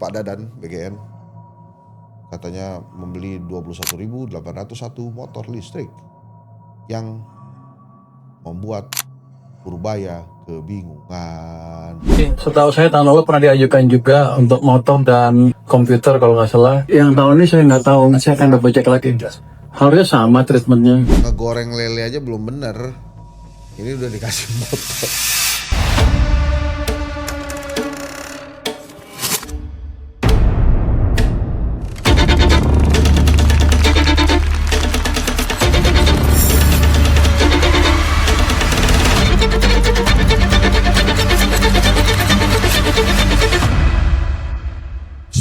Pak Dadan BGN katanya membeli 21.801 motor listrik yang membuat Purbaya kebingungan. Setahu saya tahun lalu pernah diajukan juga untuk motor dan komputer kalau nggak salah. Yang tahun ini saya nggak tahu, saya akan double cek lagi. Harusnya sama treatmentnya. Ngegoreng lele aja belum bener, ini udah dikasih motor.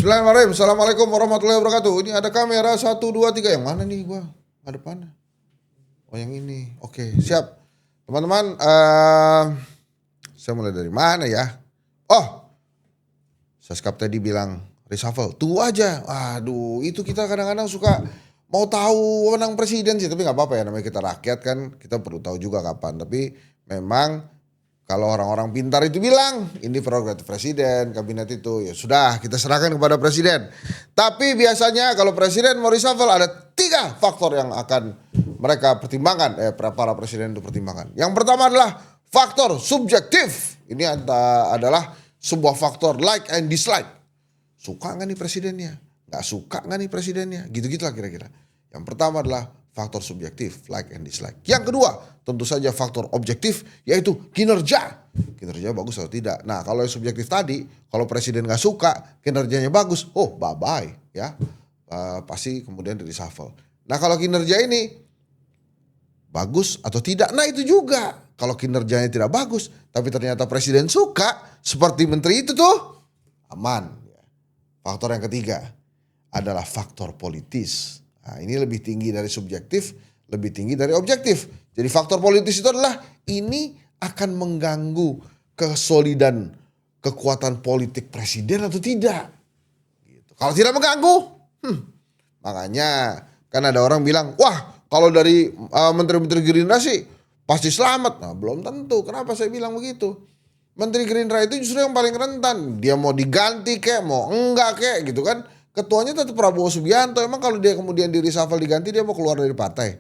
Bismillahirrahmanirrahim. Assalamualaikum warahmatullahi wabarakatuh. Ini ada kamera 1, 2, 3. Yang mana nih gua? Depannya. Oh yang ini. Oke, siap. Teman-teman, saya mulai dari mana ya? Oh, Seskap tadi bilang reshuffle. Tunggu aja. Aduh, itu kita kadang-kadang suka mau tahu wewenang presiden sih. Tapi gak apa-apa ya, namanya kita rakyat kan. Kita perlu tahu juga kapan. Tapi memang kalau orang-orang pintar itu bilang ini prerogatif presiden, kabinet itu ya sudah kita serahkan kepada presiden. Tapi biasanya kalau presiden mau reshuffle ada 3 faktor yang akan mereka pertimbangkan, para presiden itu pertimbangkan. Yang pertama adalah faktor subjektif. Ini adalah sebuah faktor like and dislike. Suka nggak nih presidennya? Nggak suka nggak nih presidennya? Gitu-gitu lah kira-kira. Yang pertama adalah faktor subjektif, like and dislike. Yang kedua, tentu saja faktor objektif, yaitu kinerja. Kinerja bagus atau tidak. Nah, kalau yang subjektif tadi, kalau presiden gak suka, kinerjanya bagus, oh bye-bye ya. Pasti kemudian di reshuffle. Nah, kalau kinerja ini bagus atau tidak, nah itu juga. Kalau kinerjanya tidak bagus, tapi ternyata presiden suka, seperti menteri itu tuh, aman. Faktor yang ketiga adalah faktor politis. Nah, ini lebih tinggi dari subjektif, lebih tinggi dari objektif. Jadi faktor politis itu adalah ini akan mengganggu kesolidan kekuatan politik presiden atau tidak. Gitu. Kalau tidak mengganggu, makanya kan ada orang bilang, wah kalau dari menteri-menteri Gerindra sih pasti selamat. Nah belum tentu, kenapa saya bilang begitu? Menteri Gerindra itu justru yang paling rentan. Dia mau diganti kek, mau enggak kek gitu kan. Ketuanya tetap Prabowo Subianto. Emang kalau dia kemudian di reshuffle diganti dia mau keluar dari partai?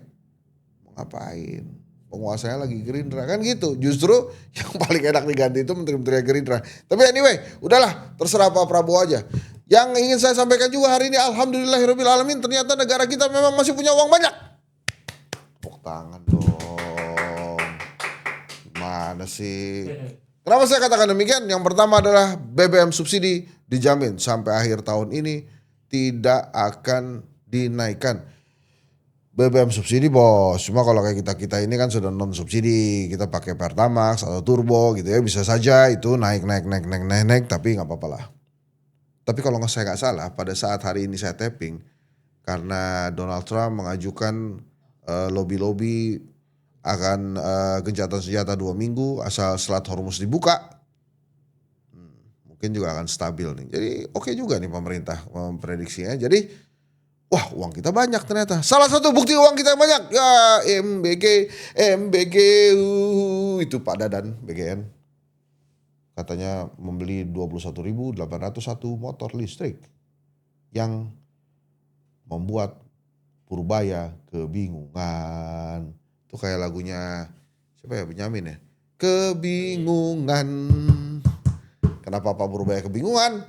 Mau ngapain? Penguasanya lagi Gerindra kan gitu. Justru yang paling enak diganti itu menteri-menteri Gerindra. Tapi anyway, udahlah terserah Pak Prabowo aja. Yang ingin saya sampaikan juga hari ini, alhamdulillahirrahmanirrahim, ternyata negara kita memang masih punya uang banyak. Tepuk tangan dong. Gimana sih? Kenapa saya katakan demikian? Yang pertama adalah BBM subsidi dijamin sampai akhir tahun ini tidak akan dinaikkan. BBM subsidi bos, cuma kalau kayak kita ini kan sudah non subsidi, kita pakai Pertamax atau Turbo gitu ya, bisa saja itu naik, tapi nggak apa-apa lah. Tapi kalau saya nggak salah, pada saat hari ini saya tapping, karena Donald Trump mengajukan lobby akan gencatan senjata 2 minggu asal Selat Hormuz dibuka. Mungkin juga akan stabil nih. Jadi oke juga nih pemerintah memprediksinya. Jadi wah uang kita banyak ternyata. Salah satu bukti uang kita banyak ya MBG itu Pak Dadan BGN katanya membeli 21.801 motor listrik yang membuat Purbaya kebingungan. Itu kayak lagunya siapa ya, Benyamin ya? Kebingungan. Kenapa Pak Purbaya kebingungan?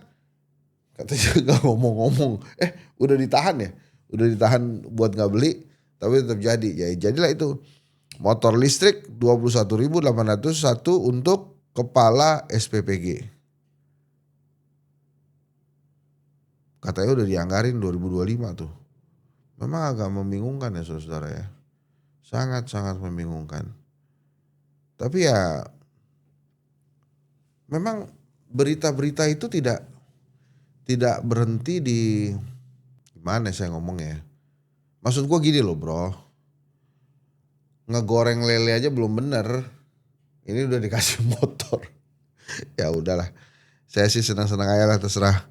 Katanya gak ngomong-ngomong. Udah ditahan ya? Udah ditahan buat gak beli. Tapi tetap jadi. Ya jadilah itu. Motor listrik 21.801 untuk kepala SPPG. Katanya udah dianggarin 2025 tuh. Memang agak membingungkan ya saudara ya. Sangat-sangat membingungkan. Tapi ya memang berita-berita itu tidak berhenti di gimana saya ngomongnya. Maksud gua gini loh bro. Ngegoreng lele aja belum bener. Ini udah dikasih motor. Ya udahlah. Saya sih senang-senang aja lah, terserah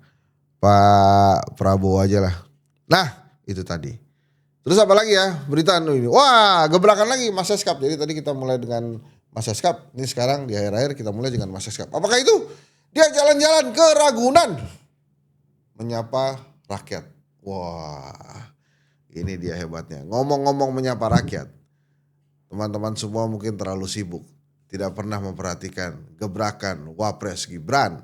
Pak Prabowo aja lah. Nah itu tadi. Terus apa lagi ya berita ini? Wah gebrakan lagi Mas Seskap. Jadi tadi kita mulai dengan Mas Seskap. Ini sekarang di akhir-akhir kita mulai dengan Mas Seskap. Apakah itu? Dia jalan-jalan ke Ragunan. menyapa rakyat. Wah, ini dia hebatnya. Ngomong-ngomong menyapa rakyat, teman-teman semua mungkin terlalu sibuk, tidak pernah memperhatikan gebrakan Wapres Gibran.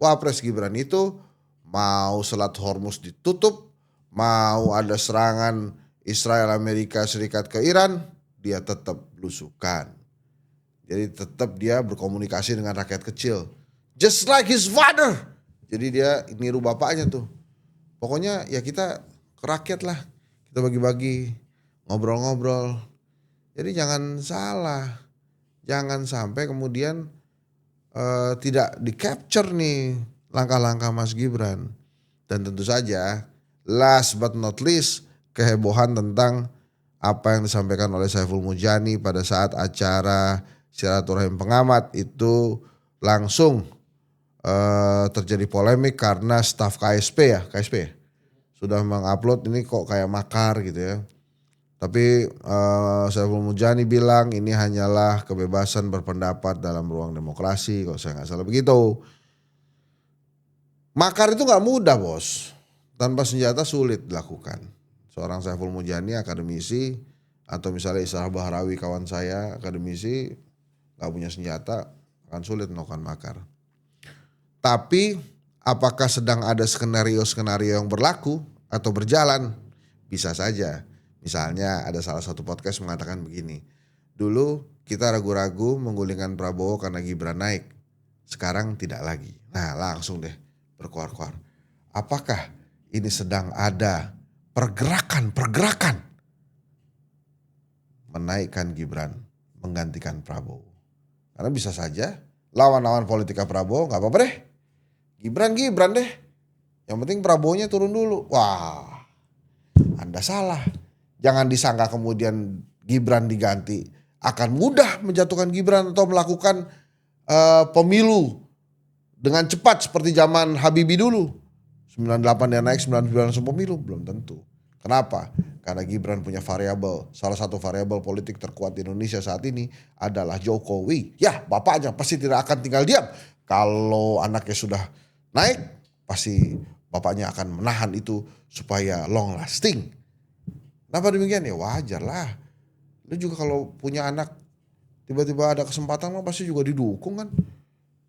Wapres Gibran itu mau Selat Hormuz ditutup, mau ada serangan Israel Amerika Serikat ke Iran, dia tetap belusukan. Jadi tetap dia berkomunikasi dengan rakyat kecil. Just like his father. Jadi dia niru bapaknya tuh. Pokoknya ya kita ke rakyat lah. Kita bagi-bagi, ngobrol-ngobrol. Jadi jangan salah. Jangan sampai kemudian tidak di-capture nih langkah-langkah Mas Gibran. Dan tentu saja last but not least kehebohan tentang apa yang disampaikan oleh Saiful Mujani pada saat acara silaturahim pengamat itu langsung terjadi polemik karena staf KSP sudah mengupload ini kok kayak makar gitu ya. Tapi Saiful Mujani bilang ini hanyalah kebebasan berpendapat dalam ruang demokrasi, kalau saya nggak salah begitu. Makar itu nggak mudah bos, tanpa senjata sulit dilakukan. Seorang Saiful Mujani akademisi atau misalnya Isra Bahrawi kawan saya akademisi nggak punya senjata akan sulit melakukan makar. Tapi apakah sedang ada skenario-skenario yang berlaku atau berjalan? Bisa saja. Misalnya ada salah satu podcast mengatakan begini. Dulu kita ragu-ragu menggulingkan Prabowo karena Gibran naik. Sekarang tidak lagi. Nah langsung deh berkuar-kuar. Apakah ini sedang ada pergerakan menaikkan Gibran menggantikan Prabowo? Karena bisa saja lawan-lawan politika Prabowo gak apa-apa deh. Gibran deh. Yang penting Prabowo-nya turun dulu. Wah, Anda salah. Jangan disangka kemudian Gibran diganti akan mudah menjatuhkan Gibran atau melakukan pemilu dengan cepat seperti zaman Habibie dulu. 98 dia naik, 99 langsung pemilu. Belum tentu. Kenapa? Karena Gibran punya variabel. Salah satu variabel politik terkuat di Indonesia saat ini adalah Jokowi. Ya, bapaknya pasti tidak akan tinggal diam. Kalau anaknya sudah naik, pasti bapaknya akan menahan itu supaya long lasting. Kenapa demikian? Ya wajar lah. Lu juga kalau punya anak tiba-tiba ada kesempatan mah pasti juga didukung kan.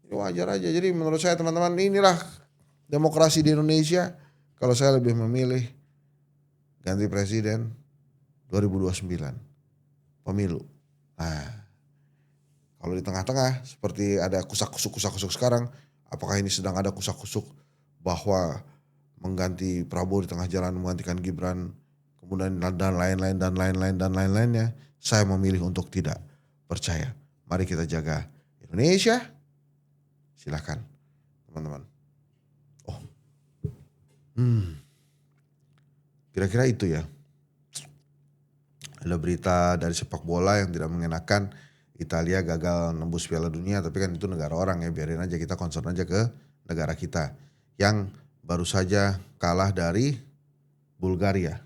Ya wajar aja. Jadi menurut saya teman-teman inilah demokrasi di Indonesia. Kalau saya lebih memilih ganti presiden 2029 pemilu. Nah, kalau di tengah-tengah seperti ada kusak-kusuk sekarang, apakah ini sedang ada kusak-kusuk bahwa mengganti Prabowo di tengah jalan menggantikan Gibran kemudian dan lain-lainnya, saya memilih untuk tidak percaya. Mari kita jaga Indonesia. Silakan teman-teman. Kira-kira itu ya. Ada berita dari sepak bola yang tidak mengenakan. Italia gagal nembus Piala Dunia, tapi kan itu negara orang ya, biarin aja, kita concern aja ke negara kita yang baru saja kalah dari Bulgaria.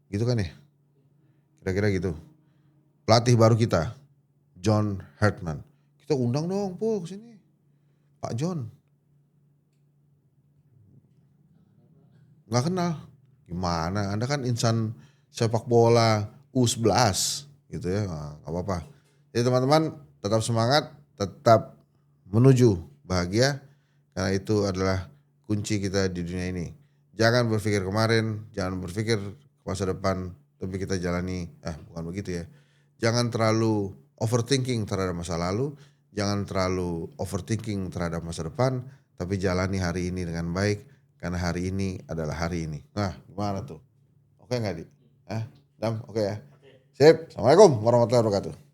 Gitu kan ya? Kira-kira gitu. Pelatih baru kita, John Hartman. Kita undang dong, Po, ke sini. Pak John. Nggak kenal. Gimana? Anda kan insan sepak bola U11 gitu ya. Nggak apa-apa. Jadi teman-teman tetap semangat, tetap menuju bahagia. Karena itu adalah kunci kita di dunia ini. Jangan berpikir kemarin, jangan berpikir masa depan, tapi kita jalani, bukan begitu ya. Jangan terlalu overthinking terhadap masa lalu, jangan terlalu overthinking terhadap masa depan, tapi jalani hari ini dengan baik, karena hari ini adalah hari ini. Nah, gimana tuh? Oke nggak, Di? Dam, oke ya? Sip, Assalamualaikum warahmatullahi wabarakatuh.